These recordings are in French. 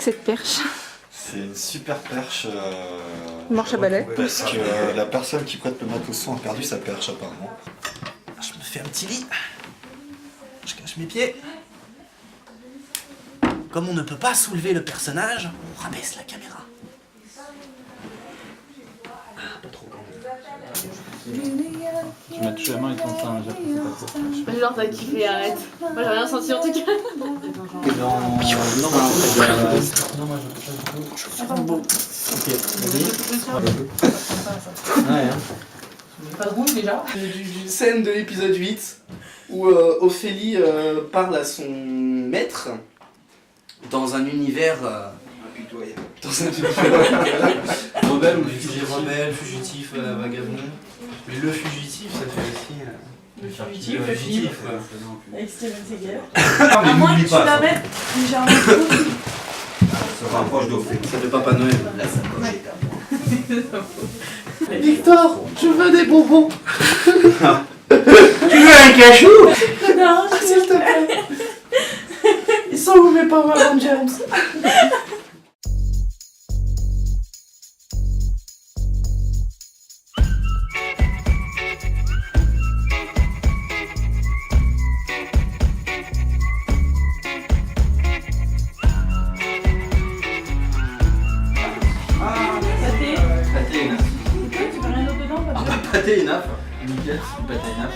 que cette perche? C'est une super perche. Marche à balai. Parce que la personne qui prête le matos son a perdu sa perche apparemment. Je me fais un petit lit. Je cache mes pieds. Comme on ne peut pas soulever le personnage, on rabaisse la caméra. Pas trop grand. Tu m'as touché la main et ton sein, j'ai apprécié pas trop. Genre t'as kiffé, arrête. Moi j'ai rien senti en tout cas. Non, moi je ok, vas-y. Pas de rouge déjà. D'une scène de l'épisode 8 où Ophélie parle à son maître dans un univers dans un univers Rebelle ou rebelle, fugitif, vagabond. Mais le fugitif, ça fait aussi. Le fugitif, le film. Avec Steven Seagal. À moins que tu la mettes légèrement. Ça se rapproche d'Ophélie. C'est le Papa Noël. Victor, je veux des bonbons. Tu veux un cachou? Non, S'il te plaît. Ils sont où mes Power Rangers? Pâté et nappe, nickel, c'est du pâté et nappe.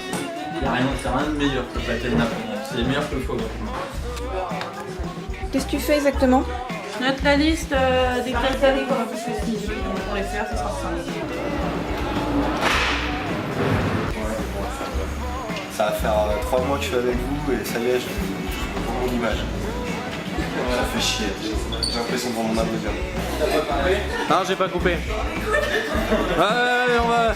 Y'a rien de meilleur que le pâté et nappe. C'est meilleur que le foie gras. Qu'est-ce que tu fais exactement? Note la liste des critères qu'on a plus festives. On les faire, c'est 105. Ça va faire 3 mois que je suis avec vous et ça y est, je prends mon image. Ça fait chier. J'ai l'impression de voir mon âme de bien. Non, j'ai pas coupé. Ouais, on va.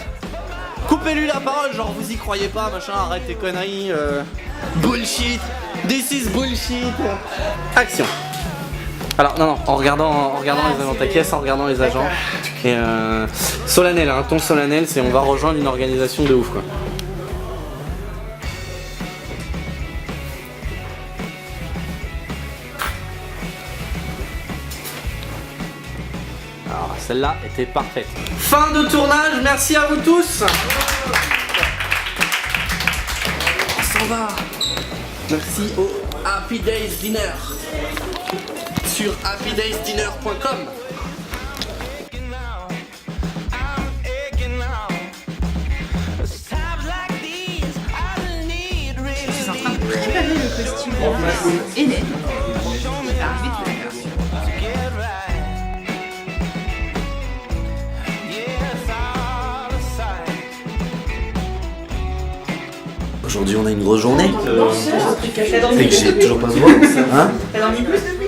Coupez-lui la parole, genre vous y croyez pas, machin, arrête tes conneries. Bullshit. This is bullshit. Action. Alors, non, en regardant les agents, t'inquiète, en regardant les agents. Et solennel, un ton solennel, c'est on va rejoindre une organisation de ouf quoi. Alors, celle-là était parfaite. Fin de tournage, merci à vous tous. On s'en va. Merci au Happy Days Dinner sur happydaysdinner.com. Je suis en train de préparer le costume de Hélène. Je vais arriver tout à l'heure. Aujourd'hui on a une grosse journée. T'as dormi Fait que j'ai toujours pas de voix. Hein? T'as dormi plus depuis?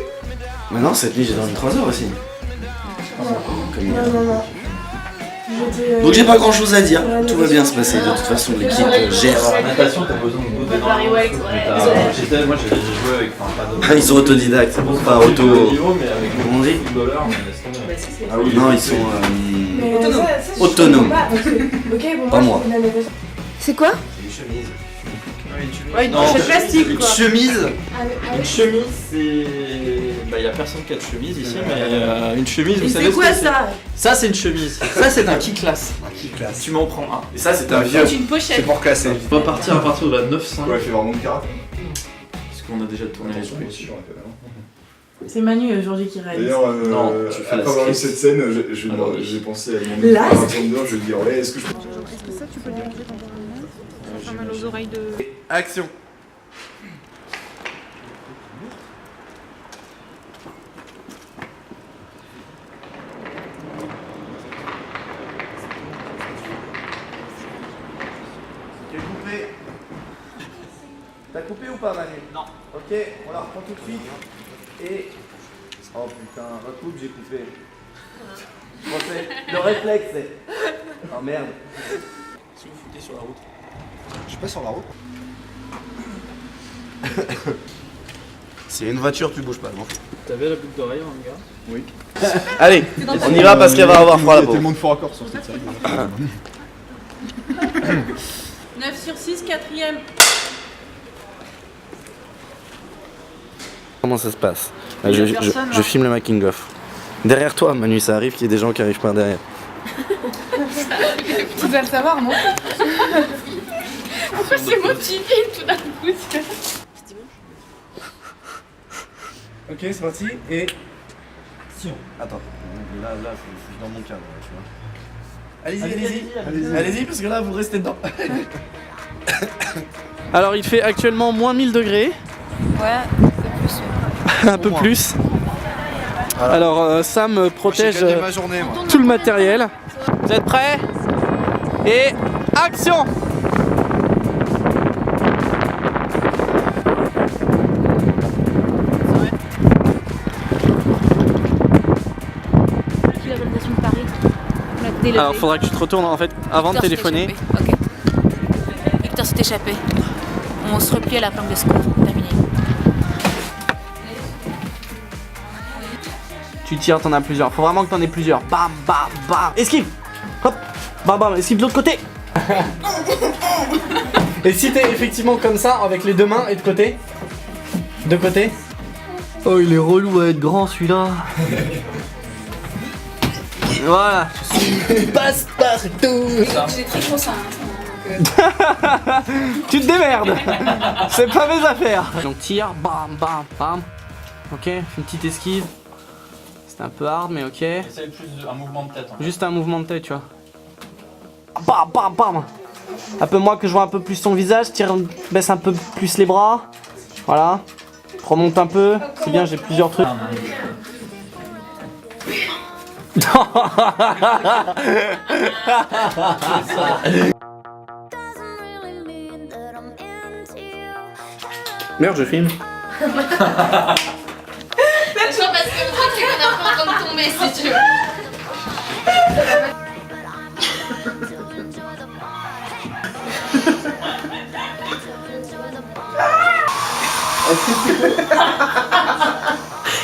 Mais non, cette nuit j'ai dormi 3 heures aussi. Donc j'ai pas grand chose à dire, tout va bien se passer, de toute façon l'équipe gère. La natation, t'as besoin de d'autres Paris White, ouais. Moi j'ai joué avec, enfin pas d'autres. Ah, ils sont autodidactes, pas auto. niveau, mais avec Comment on dit? footballeurs, mais laisse tomber. Ah oui, Non, ils sont autonomes. Pas moi. C'est quoi? Ouais, une Non, pochette plastique Une quoi. chemise. Une chemise, c'est. Bah, y a personne qui a de chemise ici, mais une chemise, vous Et savez c'est ce quoi que ça? Ça, c'est une chemise. Ça, c'est un key class. Tu m'en prends un. Et ça, c'est un vieux. C'est une pochette. pour classer. On va partir à partir de la 9.5. Ouais, je vais voir mon caractère. Puisqu'on a déjà tourné les trucs. C'est Manu aujourd'hui qui réalise. D'ailleurs, Non, tu fais la après avoir vu script. cette scène, Alors, j'ai pensé à mon La bartender, je vais lui dire ouais, est-ce que je peux. Est-ce que ça tu peux le déranger dans ton Ça fait mal aux oreilles de... Action. J'ai coupé. T'as coupé ou pas Manu? Non. Ok, on la reprend tout de suite. Et... Oh putain, recoupe, j'ai coupé. Je pensais... Le réflexe c'est... Oh merde. Si vous foutez sur la route. Je suis pas sur la route. S'il y a une voiture, tu bouges pas, non? T'avais la boucle d'oreille, mon gars? Oui. Allez, on y va parce qu'elle va avoir froid Il y a là-bas. tellement de faux raccords sur cette série. 9 sur 6, 4ème. Comment ça se passe? Ah, je filme le making of. Derrière toi, Manu, ça arrive qu'il y ait des gens qui arrivent par derrière. Tu dois le savoir, non? Pourquoi c'est moi qui filme tout d'un coup? Ok, c'est parti. Et. Attends, là, je suis dans mon cadre, tu vois. Allez-y, parce que là, vous restez dedans. Alors, il fait actuellement moins 1000 degrés. Ouais, c'est plus. Un peu plus. Voilà. Alors, Sam protège J'ai gagné ma journée, moi. tout le matériel. Vous êtes prêts? Et action! La validation de Paris. On a délevé. Alors, faudra que tu te retournes en fait avant de téléphoner. Ok. Victor s'est échappé. On se replie à la planque de secours. Terminé. Tu tires, t'en as plusieurs. Faut vraiment que t'en aies plusieurs. Bam, bam, bam. Esquive! Hop! Bam, bam, esquive de l'autre côté! Et si t'es effectivement comme ça, avec les deux mains et de côté? De côté? Oh, il est relou à être grand celui-là. Voilà. Passe partout. J'ai très gros sein. Tu te démerdes. C'est pas mes affaires. Donc tire, bam, bam, bam. Ok, une petite esquive. C'était un peu hard, mais ok. C'est plus un mouvement de tête. Hein. Juste un mouvement de tête, tu vois. Bam, bam, bam. Un peu moins que je vois un peu plus ton visage. Tire, baisse un peu plus les bras. Voilà. Remonte un peu. C'est bien, j'ai plusieurs trucs. Merde, je filme. Parce que le truc, c'est qu'on est un peu en train de tomber, si tu veux.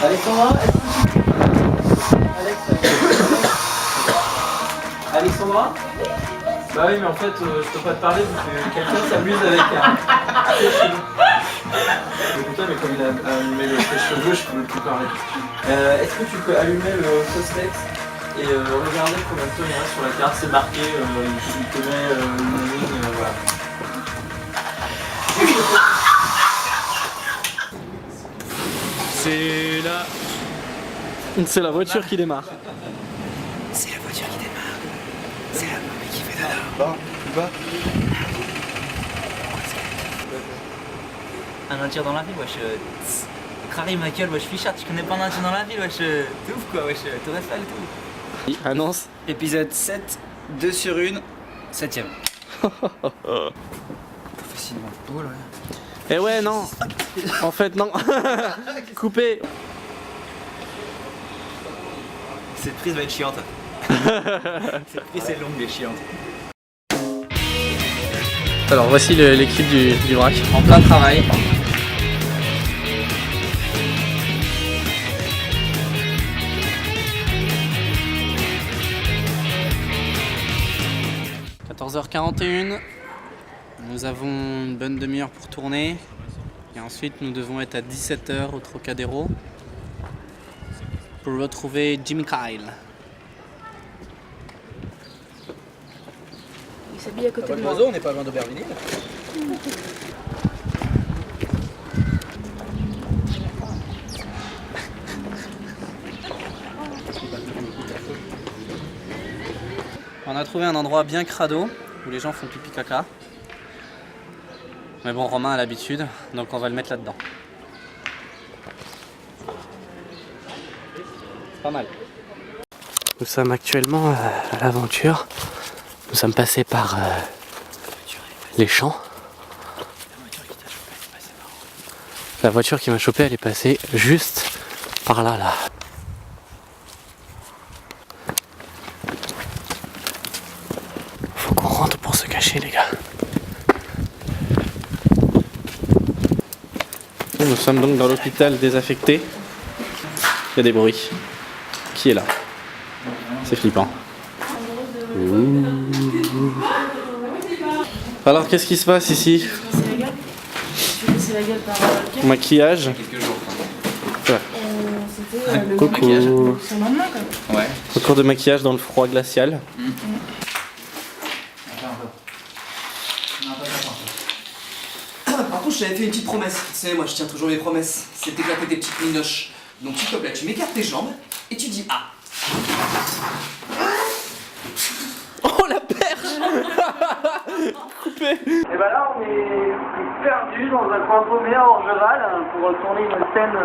Alexandra? Bah oui, mais en fait, je peux pas te parler parce que quelqu'un s'amuse avec un sèche-cheveux. Écoute-toi, mais comme il a allumé le sèche-cheveux, je peux plus parler. Est-ce que tu peux allumer le Soslex et regarder combien de temps il reste sur la carte? C'est marqué, il te met une ligne, voilà. C'est la voiture qui démarre. Bas, plus bas. Un nature dans la ville, wesh. Crary, Michael, wesh, Fichard, tu connais pas un nature dans la ville, wesh. T'es ouf quoi, wesh. Tour Eiffel, tout. Annonce. Épisode 7, 2 sur 1, 7ème. Facilement beau là. Eh ouais, non. En fait, non. Coupé. Cette prise va être chiante. Cette prise est longue et chiante. Alors voici l'équipe du vrac en plein travail. – 14h41. Nous avons une bonne demi-heure pour tourner. Et ensuite nous devons être à 17h au Trocadéro pour retrouver Jimmy Kyle. Il s'habille à côté de moi. On n'est pas loin d'Aubervilliers. On a trouvé un endroit bien crado où les gens font pipi caca. Mais bon, Romain a l'habitude, donc on va le mettre là-dedans. C'est pas mal. Nous sommes actuellement à l'aventure. Nous sommes passés par les champs. La voiture qui m'a chopé, elle est passée juste par là, là. Faut qu'on rentre pour se cacher, les gars. Nous sommes donc dans l'hôpital désaffecté. Il y a des bruits. Qui est là? C'est flippant. Ouh. Alors qu'est-ce qui se passe ici? C'est la gueule par Maquillage. Quelques jours. Ouais. le Coucou. maquillage sur le lendemain quoi. Ouais. Cours de maquillage dans le froid glacial. Par contre, je t'avais fait une petite promesse. Tu sais, moi, je tiens toujours mes promesses. C'est d'éclater des petites minoches. Donc, s'il te plaît, tu m'écartes tes jambes et tu dis ah. Oh la perche. Coupé. Et bah là on est perdu dans un coin paumé à Orgeval pour tourner une scène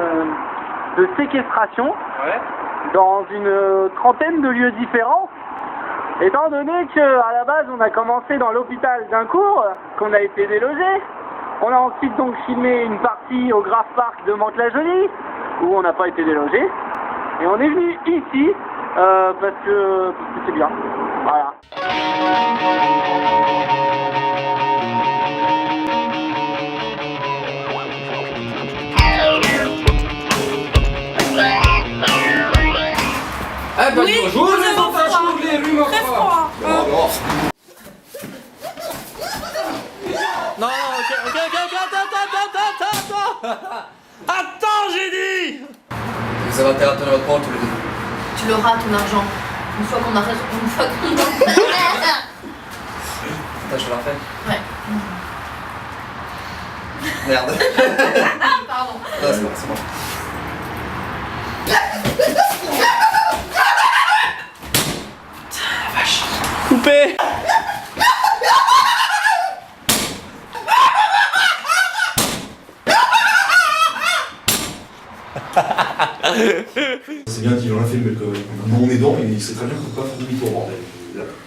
de séquestration dans une trentaine de lieux différents. Étant donné qu'à la base on a commencé dans l'hôpital d'Incourt, qu'on a été délogé, on a ensuite donc filmé une partie au Grave Park de Mantes-la-Jolie où on n'a pas été délogé. Et on est venu ici parce que c'est bien. Voilà. Ah bah Oui, bonjour, nous les avons enfants, froid. je vous l'ai vu, mon Très froid. froid. Non, ok, attends. Attends, j'ai dit. Vous avez intérêt à tenir votre parole tous les deux. Tu l'auras ton argent. Une fois qu'on a Attends, je te la refais. Ouais. Merde. Pardon. Non, c'est bon, c'est bon. Coupé. C'est bien qu'il en a fait, mais que quand on est dedans, il sait très bien qu'on peut pas faire demi-tour, bordel.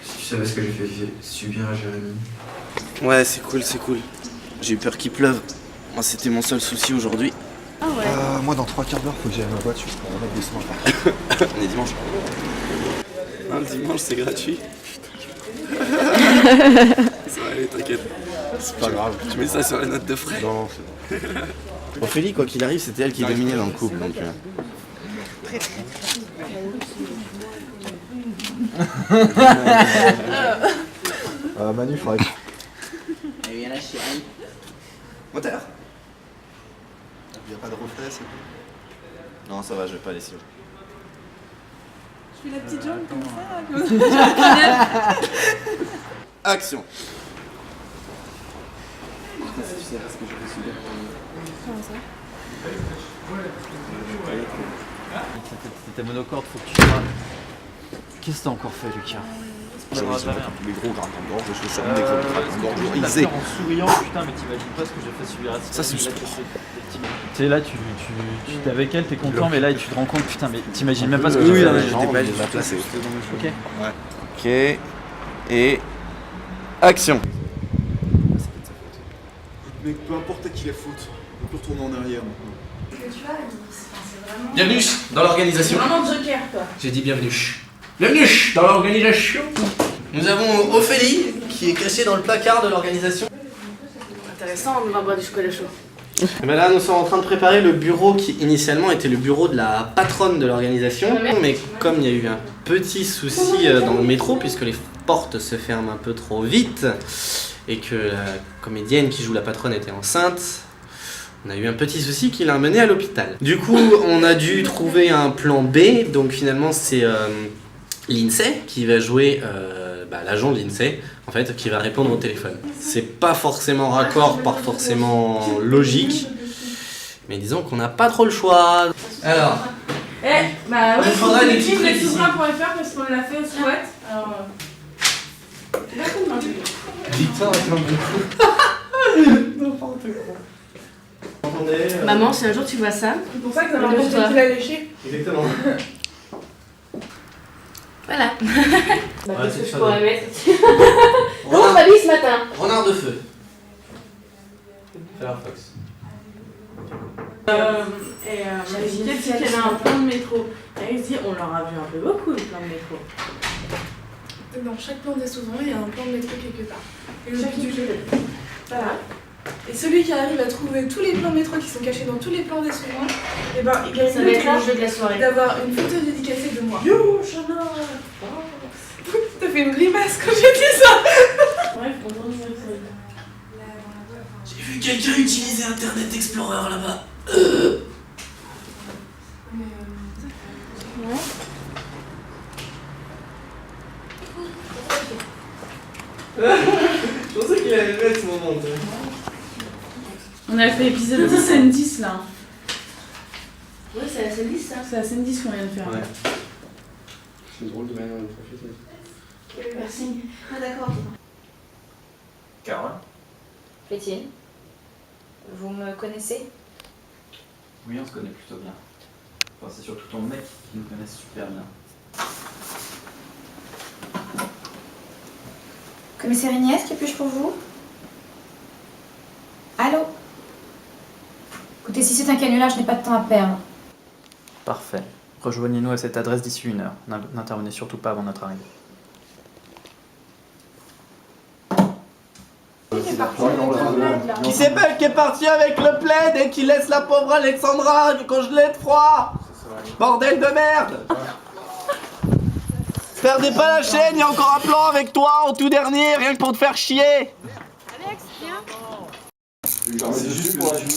Si tu savais ce que j'ai fait subir à Jérémy. Ouais, c'est cool. J'ai eu peur qu'il pleuve. Moi, c'était mon seul souci aujourd'hui. Moi, dans 3 quarts d'heure, faut que j'aille à ma voiture pour remettre des soins. On est dimanche. Non, le dimanche, c'est gratuit. Ça va aller, t'inquiète. C'est pas grave. Tu mets ça sur la note de frais. Non, Ophélie, quoi qu'il arrive, c'était elle qui dominait dans le couple. Donc, Manu, faudrait que... Moteur. Il n'y a pas de reflet, c'est tout. Non, ça va, je vais pas aller si haut. Je fais la petite jambe comme ça. Action. T'es monocorde, faut que tu sois. Qu'est-ce que t'as encore fait, Lucas? Les gros grains en gorge, je fais ça avec le grain en gorge. T'as Il sait. peur en souriant, putain, mais t'imagines pas ce que j'ai fait subir à Ça, c'est du sport. Tu sais, là, tu t'es avec elle, t'es content, mais là, tu te rends compte, putain, mais t'imagines même pas ce que j'ai Oui, fait. non, mais avec j'étais les pas gens, du tout placé. Ok. Ok. Et. Action. Mais peu importe à qui la faute, on peut retourner en arrière maintenant. Bienvenue dans l'organisation. Vraiment Joker quoi. J'ai dit bienvenue. Bienvenue dans l'organisation. Nous avons Ophélie qui est cachée dans le placard de l'organisation. Intéressant, on va boire du chocolat chaud. Et ben là, nous sommes en train de préparer le bureau qui initialement était le bureau de la patronne de l'organisation. Mais comme il y a eu un petit souci dans le métro, puisque les portes se ferment un peu trop vite, et que la comédienne qui joue la patronne était enceinte, on a eu un petit souci qui l'a mené à l'hôpital. Du coup, on a dû trouver un plan B, donc finalement c'est l'INSEE qui va jouer l'agent de l'INSEE, en fait, qui va répondre au téléphone. C'est pas forcément raccord, pas forcément logique, mais disons qu'on n'a pas trop le choix. Alors, Bah Il faudra c'est des petits trucs ici. souverain.fr parce qu'on l'a fait au SWAT. Alors. Victor avec l'homme n'importe quoi. Maman, si un jour tu vois ça, c'est pour ça que t'as l'impression que tu l'as léché. Exactement. Voilà. Ouais, Qu'est-ce c'est que je ça, pourrais ouais. mettre Comment on s'habille ce matin Renard de feu. Firefox. J'ai dit qu'elle a un plan de métro. Et elle se dit, on leur a vu un peu beaucoup le plan de métro. Dans chaque plan des souverains, il y a un plan de métro quelque part. Et le but du jeu. Voilà. Et celui qui arrive à trouver tous les plans de métro qui sont cachés dans tous les plans des souverains, et ben il gagne Ça va le être le tour jeu de la soirée. d'avoir une photo dédicacée de moi. Yo, Chana. T'as fait une grimace quand j'ai dit ça. Bref, on va J'ai vu quelqu'un utiliser Internet Explorer là-bas. Je pensais qu'il allait mettre ce moment. On a fait épisode 10 scène 10 là. Ouais, c'est la scène 10 ça. C'est la scène 10 qu'on vient de faire. Ouais. C'est une drôle de manière de profiter. Merci. Ah d'accord. Carole. Fétine, vous me connaissez? Oui, on se connaît plutôt bien. Enfin, c'est surtout ton mec qui nous connaît super bien. Commissaire Ignace, que puis-je pour vous? Allô? Écoutez, si c'est un canular, je n'ai pas de temps à perdre. Parfait. Rejoignez-nous à cette adresse d'ici 1 heure. N'intervenez surtout pas avant notre arrivée. Qui c'est pas qui est parti avec le plaid et qui laisse la pauvre Alexandra congelée de froid? Bordel de merde! Perdez pas la chaîne, il y a encore un plan avec toi en tout dernier, rien que pour te faire chier! Alex, viens. C'est juste pour la Jérémy,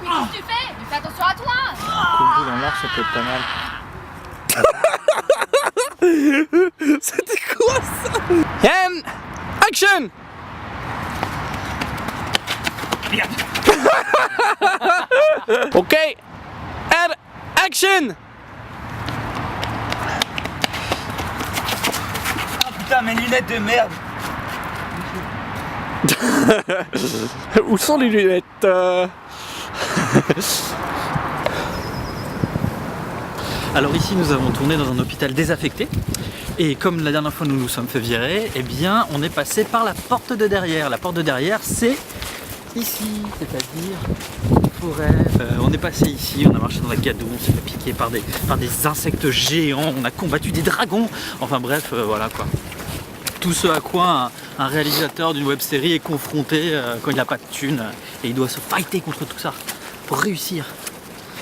mais qu'est-ce que tu fais? Mais fais attention à toi. Coupe dans l'art, ça peut être pas mal. C'était quoi ça? And action! Ok, and action! Ah putain, mes lunettes de merde. Où sont les lunettes? Alors ici nous avons tourné dans un hôpital désaffecté et comme la dernière fois nous nous sommes fait virer, eh bien on est passé par la porte de derrière. La porte de derrière c'est ici, c'est-à-dire forêt. On est passé ici, on a marché dans la gadoue, on s'est fait piquer par des insectes géants, on a combattu des dragons, enfin bref voilà quoi. Tout ce à quoi un réalisateur d'une web série est confronté quand il n'a pas de thunes et il doit se fighter contre tout ça pour réussir.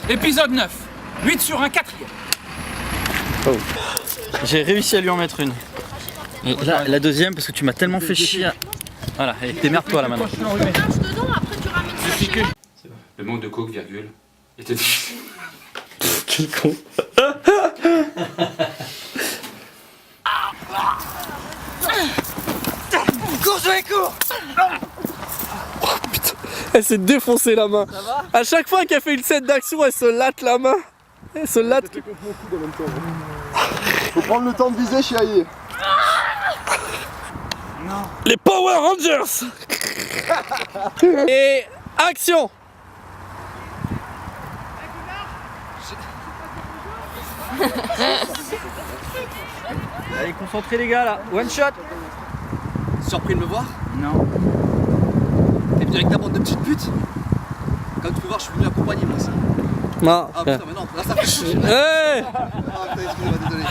Épisode 9. 8 sur un 4e. Oh. J'ai réussi à lui en mettre une. Et là, la deuxième, parce que tu m'as tellement fait chier. Voilà, allez, démerde-toi là maintenant. Marche dedans, après tu ramènes ça chez moi. Le manque de coke, virgule, était difficile. Quel con. Cours, Joey, cours. Oh putain, elle s'est défoncée la main. À chaque fois qu'elle fait une scène d'action, elle se latte la main. Elle se latte. Faut prendre le temps de viser, chiailler. Les Power Rangers. Et action. Allez, concentrez les gars là, one shot. Surpris de me voir? Non. T'es venu avec ta bande de petites putes? Comme tu peux voir, je suis venu accompagner moi aussi. Non. Ah putain, mais non, là ça fait. Hey. Ah putain, excusez-moi, désolé.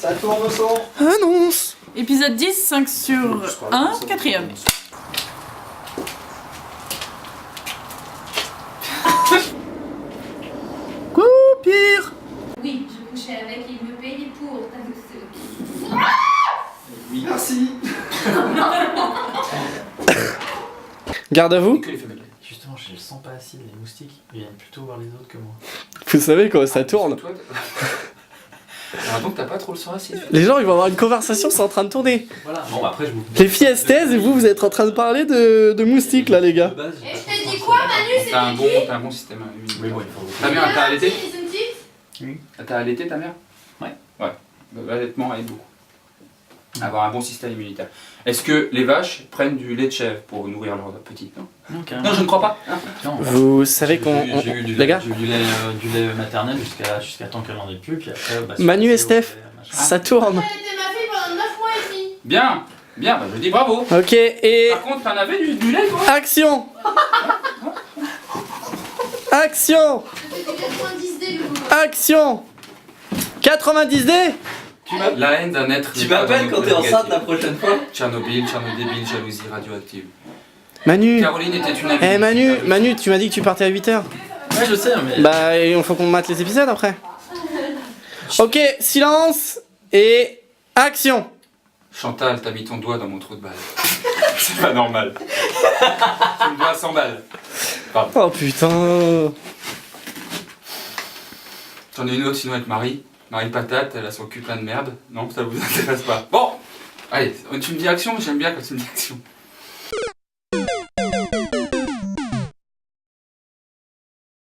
Ça tourne au son. Annonce. Épisode 10, 5 sur 1, 4e. Pire. Oui, je couchais avec et il me payait pour. Merci. Garde à vous. Que les femelles. Justement, je le sens pas acide, les moustiques ils viennent plutôt voir les autres que moi. Vous savez comment ça tourne. Toi, alors donc t'as pas trop le sang acide. Les gens ils vont avoir une conversation, c'est en train de tourner. Voilà, bon après je vous. Les filles elles se taisent et vous êtes en train de parler de moustiques là les gars. De base, Et je t'ai dit quoi, Manu? T'as un bon système immunitaire. Oui, bon, il faut. Ta mère, t'as allaité? Ils ont dit? T'as allaité ta mère? Ouais. Ouais. L'allaitement aide beaucoup. Avoir un bon système immunitaire. Est-ce que les vaches prennent du lait de chèvre pour nourrir leurs petits? Non. Non, carrément. Non, je ne crois pas. Non. Vous savez qu'on... J'ai eu du Les gars, lait maternel jusqu'à temps qu'elle en ait plus, puis après... Bah, Manu et c'est Steph, au lait, machin. ça tourne. Elle était ma fille pendant 9 mois et demi. Bien, bien, bah je dis bravo. Ok, et... Par contre, t'en avais du lait, toi? Action. Action. C'était 90D le boulot. Action. 90D. La haine d'un être. Tu m'appelles quand t'es enceinte la prochaine fois? Tchernobyl, Tchernodébile, jalousie radioactive. Manu. Caroline était une amie. Eh Manu, tu m'as dit que tu partais à 8h. Ouais, je sais, mais... Bah, il faut qu'on mate les épisodes après. Ok, silence. Et... Action. Chantal, t'as mis ton doigt dans mon trou de balle. C'est pas normal. Tu me dois 100 balles. Pardon. Oh putain. J'en ai une autre sinon avec Marie. Marie Patate, elle a son cul plein de merde. Non, ça vous intéresse pas. Bon, allez, tu me dis action, j'aime bien quand tu me dis action.